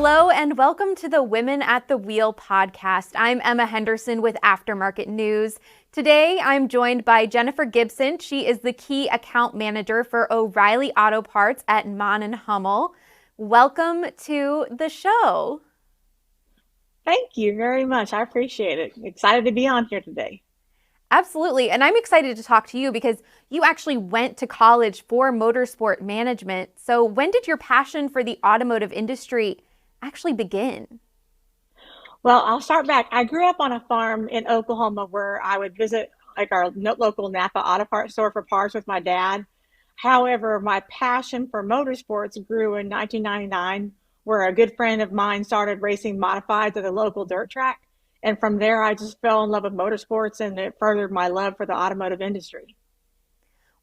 Hello and welcome to the Women at the Wheel podcast. I'm Emma Henderson with Aftermarket News. Today I'm joined by Jennifer Gibson. She is the key account manager for O'Reilly Auto Parts at Mann and Hummel. Welcome to the show. Thank you very much. I appreciate it. Excited to be on here today. Absolutely. And I'm excited to talk to you because you actually went to college for motorsport management. So when did your passion for the automotive industry actually begin? Well, I'll start back. I grew up on a farm in Oklahoma where I would visit like our local Napa auto parts store for parts with my dad. However, my passion for motorsports grew in 1999, where a good friend of mine started racing modifieds at a local dirt track. And from there, I just fell in love with motorsports and it furthered my love for the automotive industry.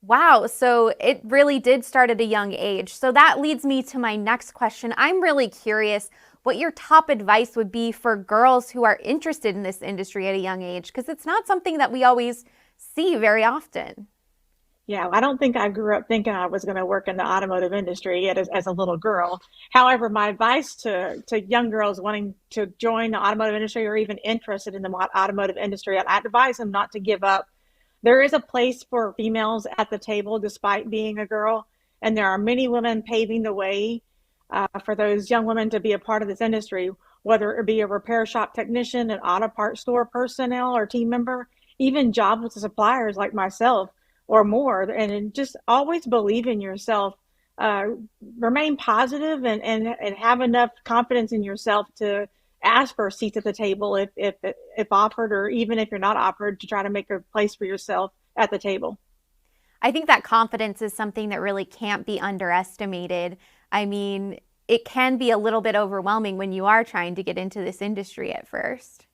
Wow, so it really did start at a young age. So that leads me to my next question. I'm really curious what your top advice would be for girls who are interested in this industry at a young age, because it's not something that we always see very often. Yeah, I don't think I grew up thinking I was going to work in the automotive industry yet as a little girl. However, my advice to young girls wanting to join the automotive industry or even interested in the automotive industry, I'd advise them not to give up. There is a place for females at the table despite being a girl, and there are many women paving the way for those young women to be a part of this industry, whether it be a repair shop technician, an auto parts store personnel or team member, even jobs with the suppliers like myself or more. And just always believe in yourself, uh, remain positive and have enough confidence in yourself to ask for a seat at the table if offered, or even if you're not offered, to try to make a place for yourself at the table. I think that confidence is something that really can't be underestimated. I mean, it can be a little bit overwhelming when you are trying to get into this industry at first.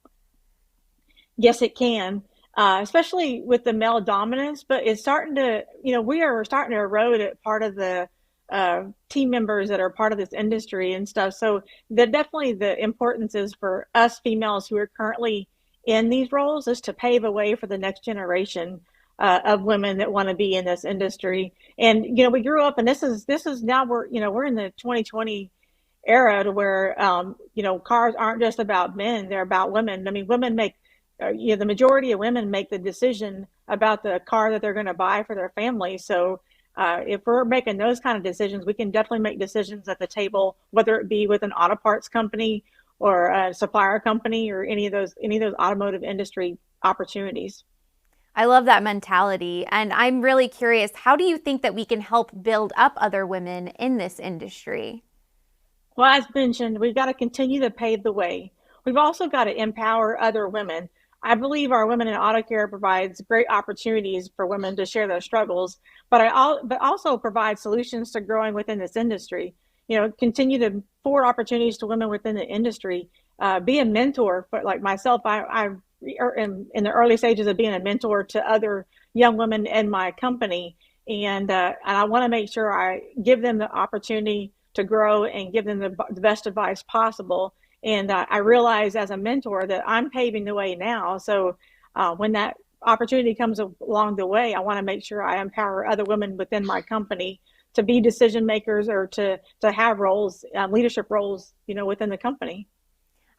Yes, it can, especially with the male dominance, but it's starting to, we are starting to erode at part of the team members that are part of this industry and stuff. So definitely the importance is for us females who are currently in these roles is to pave a way for the next generation of women that want to be in this industry. And, we grew up and this is now we're in the 2020 era to where, cars aren't just about men, they're about women. I mean, women make the majority of women make the decision about the car that they're going to buy for their family. So if we're making those kind of decisions, we can definitely make decisions at the table, whether it be with an auto parts company or a supplier company or any of those automotive industry opportunities. I love that mentality. And I'm really curious, how do you think that we can help build up other women in this industry? Well, as mentioned, we've got to continue to pave the way. We've also got to empower other women. I believe our Women in Auto Care provides great opportunities for women to share their struggles, but also provide solutions to growing within this industry. Continue to forward opportunities to women within the industry. Be a mentor, but like myself, I are in the early stages of being a mentor to other young women in my company, and I want to make sure I give them the opportunity to grow and give them the best advice possible. And I realize as a mentor that I'm paving the way now. So when that opportunity comes along the way, I want to make sure I empower other women within my company to be decision makers or to have roles, leadership roles, within the company.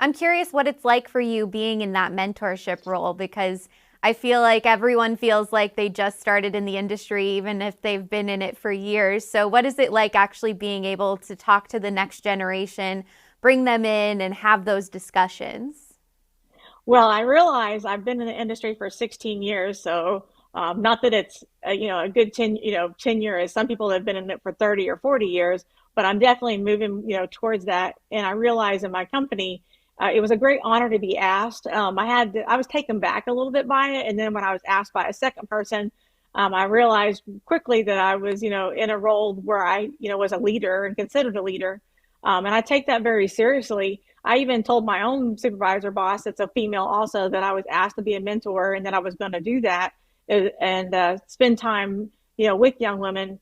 I'm curious what it's like for you being in that mentorship role, because I feel like everyone feels like they just started in the industry, even if they've been in it for years. So what is it like actually being able to talk to the next generation, bring them in and have those discussions? Well, I realize I've been in the industry for 16 years, so not that it's a good 10 as some people have been in it for 30 or 40 years, but I'm definitely moving towards that. And I realize in my company, it was a great honor to be asked. I was taken back a little bit by it, and then when I was asked by a second person, I realized quickly that I was in a role where I was a leader and considered a leader, and I take that very seriously. I even told my own supervisor boss, that's a female also, that I was asked to be a mentor and that I was going to do that and spend time, with young women,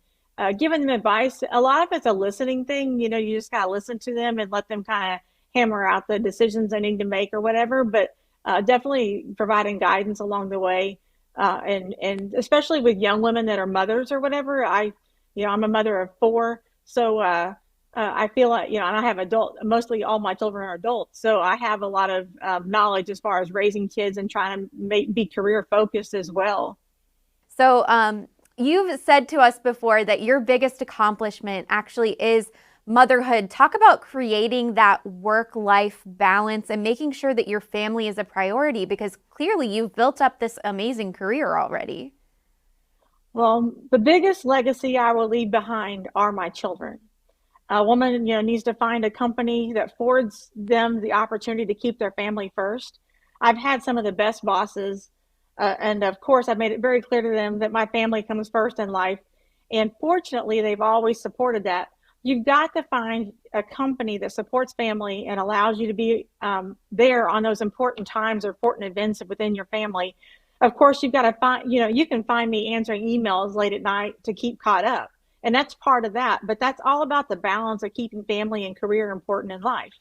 giving them advice. A lot of it's a listening thing. You just got to listen to them and let them kind of hammer out the decisions they need to make or whatever. But definitely providing guidance along the way. And especially with young women that are mothers or whatever. I'm a mother of four. So, I feel like, and I have mostly all my children are adults. So I have a lot of knowledge as far as raising kids and trying to be career focused as well. So, you've said to us before that your biggest accomplishment actually is motherhood. Talk about creating that work life balance and making sure that your family is a priority because clearly you've built up this amazing career already. Well, the biggest legacy I will leave behind are my children. A woman, needs to find a company that affords them the opportunity to keep their family first. I've had some of the best bosses, and of course, I've made it very clear to them that my family comes first in life. And fortunately, they've always supported that. You've got to find a company that supports family and allows you to be there on those important times or important events within your family. Of course, you've got to find, you can find me answering emails late at night to keep caught up, and that's part of that. But that's all about the balance of keeping family and career important in life.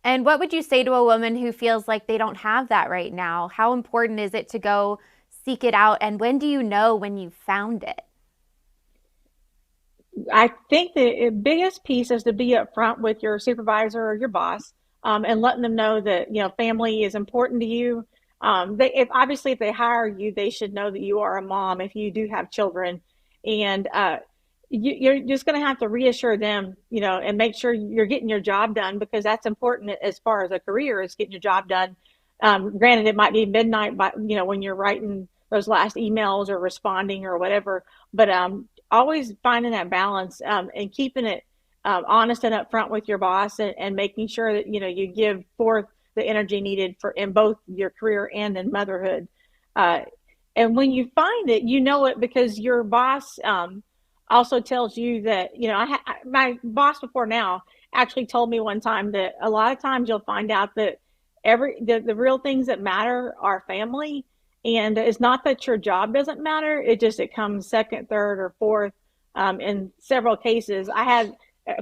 And what would you say to a woman who feels like they don't have that right now? How important is it to go seek it out? And when do you know when you found it? I think the biggest piece is to be upfront with your supervisor or your boss, and letting them know that family is important to you. If they hire you, they should know that you are a mom if you do have children, and you're just going to have to reassure them, and make sure you're getting your job done, because that's important as far as a career is getting your job done. Granted, it might be midnight, but when you're writing those last emails or responding or whatever, but always finding that balance, and keeping it honest and upfront with your boss, and making sure that you give forth the energy needed for in both your career and in motherhood. Uh, and when you find it, you know it because your boss also tells you that, my boss before now actually told me one time that a lot of times you'll find out that the real things that matter are family. And it's not that your job doesn't matter. It comes second, third, or fourth. In several cases, I had,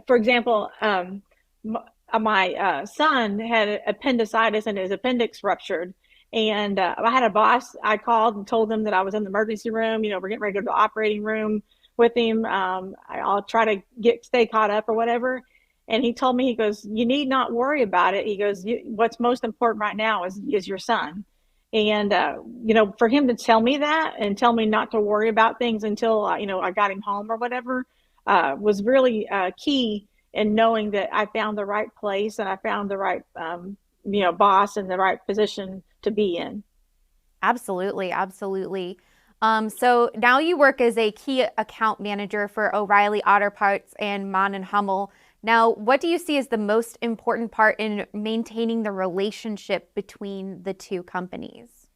for example, my son had appendicitis and his appendix ruptured. And I had a boss. I called and told them that I was in the emergency room. We're getting ready to go to the operating room with him. I'll try to stay caught up or whatever. And he told me, he goes, "You need not worry about it." He goes, "What's most important right now is your son." And for him to tell me that and tell me not to worry about things until I got him home or whatever, was really key in knowing that I found the right place and I found the right boss and the right position to be in. Absolutely, absolutely. So now you work as a key account manager for O'Reilly Auto Parts and Mann and Hummel. Now, what do you see as the most important part in maintaining the relationship between the two companies?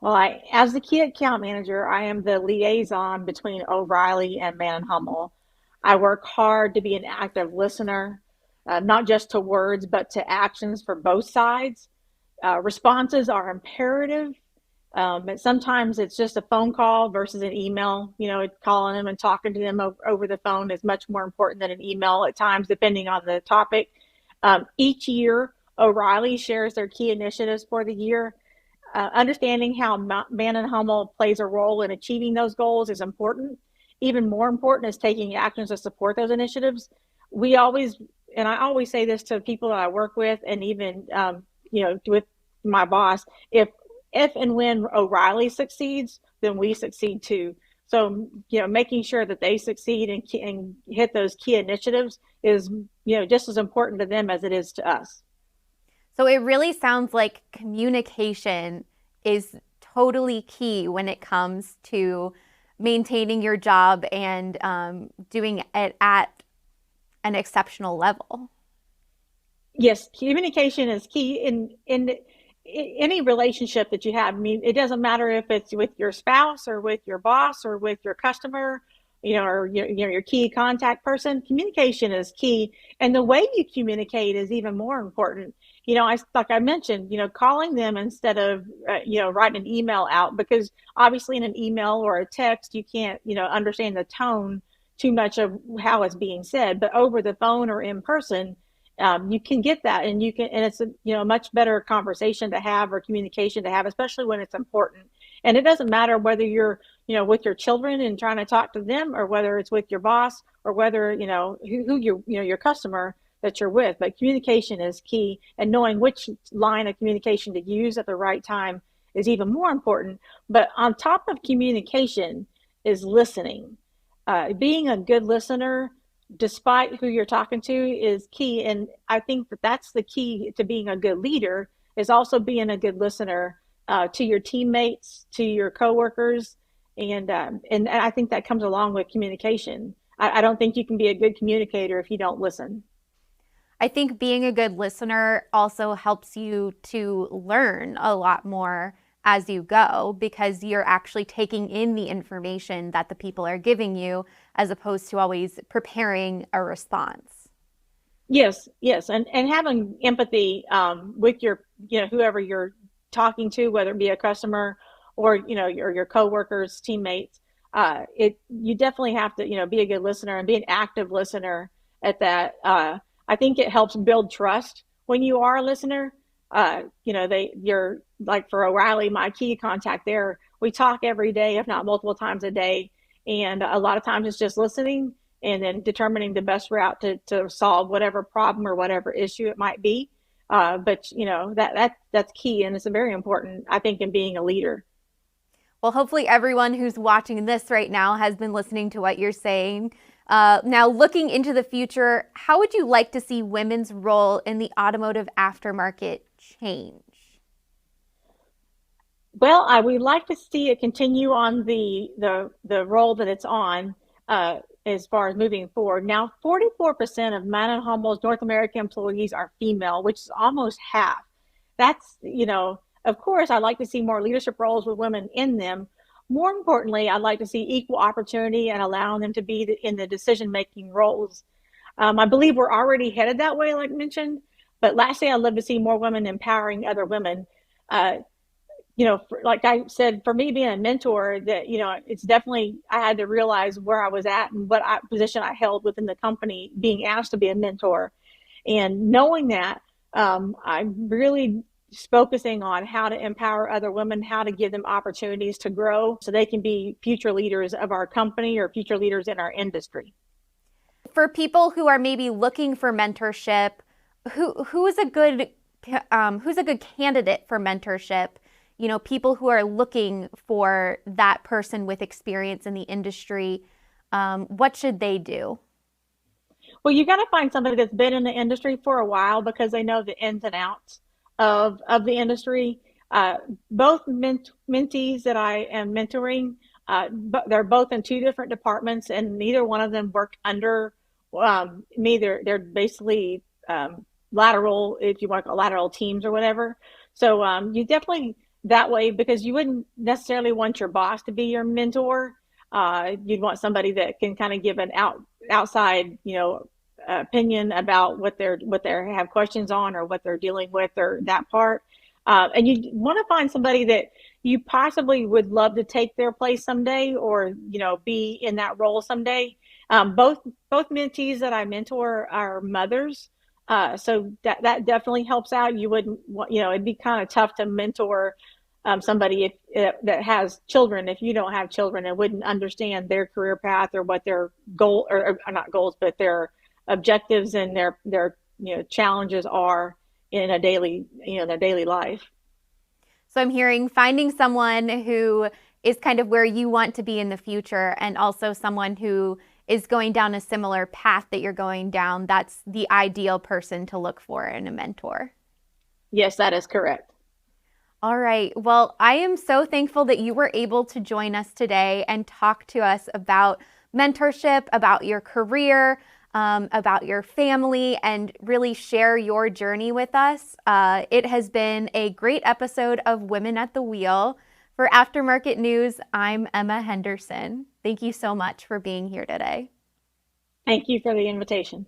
Well, as the key account manager, I am the liaison between O'Reilly and Mann and Hummel. I work hard to be an active listener, not just to words, but to actions for both sides. Responses are imperative. But sometimes it's just a phone call versus an email. Calling them and talking to them over the phone is much more important than an email at times, depending on the topic. Each year, O'Reilly shares their key initiatives for the year. Understanding how Mann and Hummel plays a role in achieving those goals is important. Even more important is taking actions to support those initiatives. We always, and I always say this to people that I work with, and even with my boss, if and when O'Reilly succeeds, then we succeed too. So, making sure that they succeed and hit those key initiatives is, just as important to them as it is to us. So it really sounds like communication is totally key when it comes to maintaining your job and doing it at an exceptional level. Yes, communication is key in any relationship that you have. I mean, it doesn't matter if it's with your spouse or with your boss or with your customer, or your key contact person. Communication is key, and the way you communicate is even more important. Like I mentioned, calling them instead of writing an email out, because obviously in an email or a text you can't understand the tone too much of how it's being said, but over the phone or in person, You can get that, and it's a much better conversation to have or communication to have, especially when it's important. And it doesn't matter whether you're with your children and trying to talk to them, or whether it's with your boss, or whether who your customer that you're with. But communication is key, and knowing which line of communication to use at the right time is even more important. But on top of communication is listening. Being a good listener, despite who you're talking to, is key. And I think that that's the key to being a good leader, is also being a good listener to your teammates, to your coworkers. And I think that comes along with communication. I don't think you can be a good communicator if you don't listen. I think being a good listener also helps you to learn a lot more as you go because you're actually taking in the information that the people are giving you as opposed to always preparing a response. Yes, yes, and having empathy with your, whoever you're talking to, whether it be a customer or your coworkers, teammates. It You definitely have to be a good listener and be an active listener at that. I think it helps build trust when you are a listener. You're like, for O'Reilly, my key contact there. We talk every day, if not multiple times a day, and a lot of times it's just listening and then determining the best route to solve whatever problem or whatever issue it might be. But that's key, and it's very important, I think, in being a leader. Well, hopefully everyone who's watching this right now has been listening to what you're saying. Now, looking into the future, how would you like to see women's role in the automotive aftermarket change? Well, I would like to see it continue on the role that it's on, as far as moving forward. Now, 44% of Mann and Hummel's North American employees are female, which is almost half. That's, of course, I'd like to see more leadership roles with women in them. More importantly, I'd like to see equal opportunity and allowing them to be in the decision-making roles. I believe we're already headed that way, like mentioned. But lastly, I'd love to see more women empowering other women. Uh, like I said, for me being a mentor, that it's definitely, I had to realize where I was at and what position I held within the company, being asked to be a mentor, and knowing that, I'm really focusing on how to empower other women, how to give them opportunities to grow so they can be future leaders of our company or future leaders in our industry. For people who are maybe looking for mentorship, who's a good candidate for mentorship? People who are looking for that person with experience in the industry, what should they do? Well, you got to find somebody that's been in the industry for a while because they know the ins and outs of the industry. Uh, Both mentees that I am mentoring, but they're both in two different departments, and neither one of them work under me. They're basically lateral, if you want to call lateral teams or whatever. So you definitely that way, because you wouldn't necessarily want your boss to be your mentor. You'd want somebody that can kind of give an outside, opinion about what they have questions on, or what they're dealing with, or that part. And you want to find somebody that you possibly would love to take their place someday, or be in that role someday. Both mentees that I mentor are mothers, so that definitely helps out. You wouldn't want, it'd be kind of tough to mentor somebody that has children if you don't have children, and wouldn't understand their career path, or what their goal, or not goals, but their objectives and their challenges are in their daily life. So I'm hearing finding someone who is kind of where you want to be in the future, and also someone who is going down a similar path that you're going down. That's the ideal person to look for in a mentor. Yes, that is correct. All right. Well, I am so thankful that you were able to join us today and talk to us about mentorship, about your career, about your family, and really share your journey with us. It has been a great episode of Women at the Wheel. For Aftermarket News, I'm Emma Henderson. Thank you so much for being here today. Thank you for the invitation.